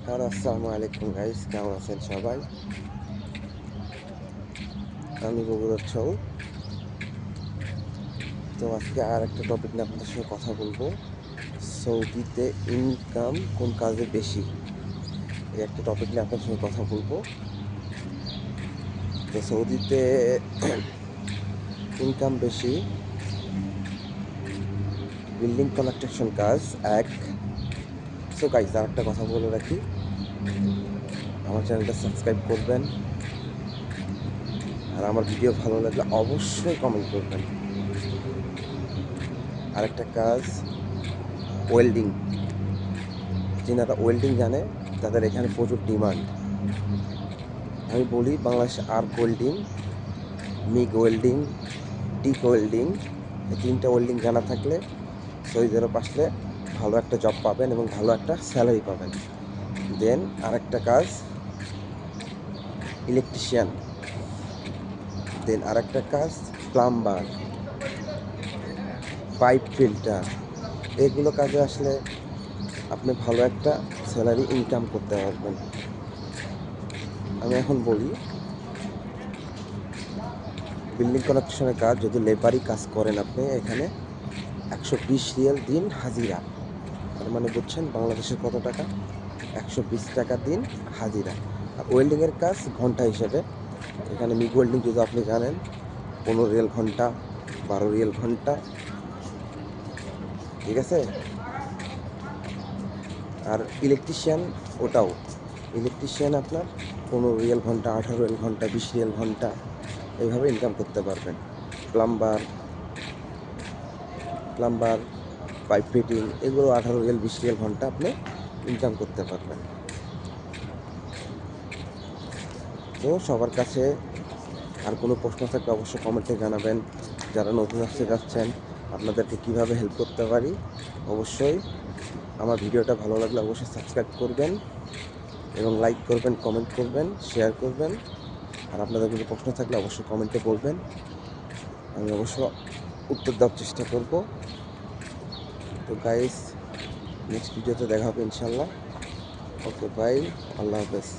Hello, আসসালামু আলাইকুম guys, কেমন আছেন সবাই? আমি বগুড়ার ছৌ। তো আজকে আর একটা টপিক নিয়ে আপনাদের সঙ্গে কথা বলবো। সৌদিতে ইনকাম কোন কাজে বেশি, এই একটা টপিক নিয়ে আপনার সঙ্গে কথা বলবো। তো সৌদিতে ইনকাম বেশি বিল্ডিং কনস্ট্রাকশন কাজ এক। সো গাইস, আর একটা কথা বলে রাখি, আমার চ্যানেলটা সাবস্ক্রাইব করবেন, আর আমার ভিডিও ভালো লাগলে অবশ্যই কমেন্ট করবেন। আরেকটা কাজ ওয়েল্ডিং। যারা ওয়েল্ডিং জানে তাদের এখানে প্রচুর ডিমান্ড। আমি বলি, বাংলাদেশে arc welding, MIG welding, TIG welding, এই তিনটা ওয়েল্ডিং জানা থাকলে সৌদি আরব আসলে ভালো একটা জব পাবেন এবং ভালো একটা স্যালারি পাবেন। দেন আরেকটা কাজ ইলেকট্রিশিয়ান, দেন আরেকটা কাজ প্লাম্বার, পাইপ ফিল্টার। এগুলো কাজে আসলে আপনি ভালো একটা স্যালারি ইনকাম করতে পারবেন। আমি এখন বলি, বিল্ডিং কনস্ট্রাকশনের কাজ যদি লেবারি কাজ করেন আপনি, এখানে 120 রিয়াল দিন হাজিরা। তার মানে বুঝছেন বাংলাদেশের কত টাকা? 120 টাকা দিন হাজিরা। আর ওয়েল্ডিংয়ের কাজ ঘন্টা হিসেবে। এখানে মিগ ওয়েল্ডিং যদি আপনি জানেন, 15 রিয়াল ঘন্টা, 12 রিয়াল ঘন্টা, ঠিক আছে। আর ইলেকট্রিশিয়ান, ওটাও ইলেকট্রিশিয়ান আপনার 15 রিয়াল ঘন্টা, 18 রিয়াল ঘন্টা, 20 রিয়াল ঘন্টা, এইভাবে ইনকাম করতে পারবেন। প্লাম্বার প্লাম্বার পাইপ ফিটিং, এগুলো 18 রিয়াল, 20 রিয়াল ঘন্টা আপনি ইনকাম করতে পারবেন। তো সবার কাছে আর কোনো প্রশ্ন থাকলে অবশ্যই কমেন্টে জানাবেন। যারা নতুন আসতে যাচ্ছেন, আপনাদেরকে কিভাবে হেল্প করতে পারি, অবশ্যই আমার ভিডিওটা ভালো লাগলে অবশ্যই সাবস্ক্রাইব করবেন এবং লাইক করবেন, কমেন্ট করবেন, শেয়ার করবেন। আর আপনাদের কোনো প্রশ্ন থাকলে অবশ্যই কমেন্টে বলবেন, আমি অবশ্য উত্তর দেওয়ার চেষ্টা করব। তো গাইস, নেক্সট ভিডিওতে দেখা হবে ইনশাল্লাহ। ওকে, বাই, আল্লাহ হাফেজ।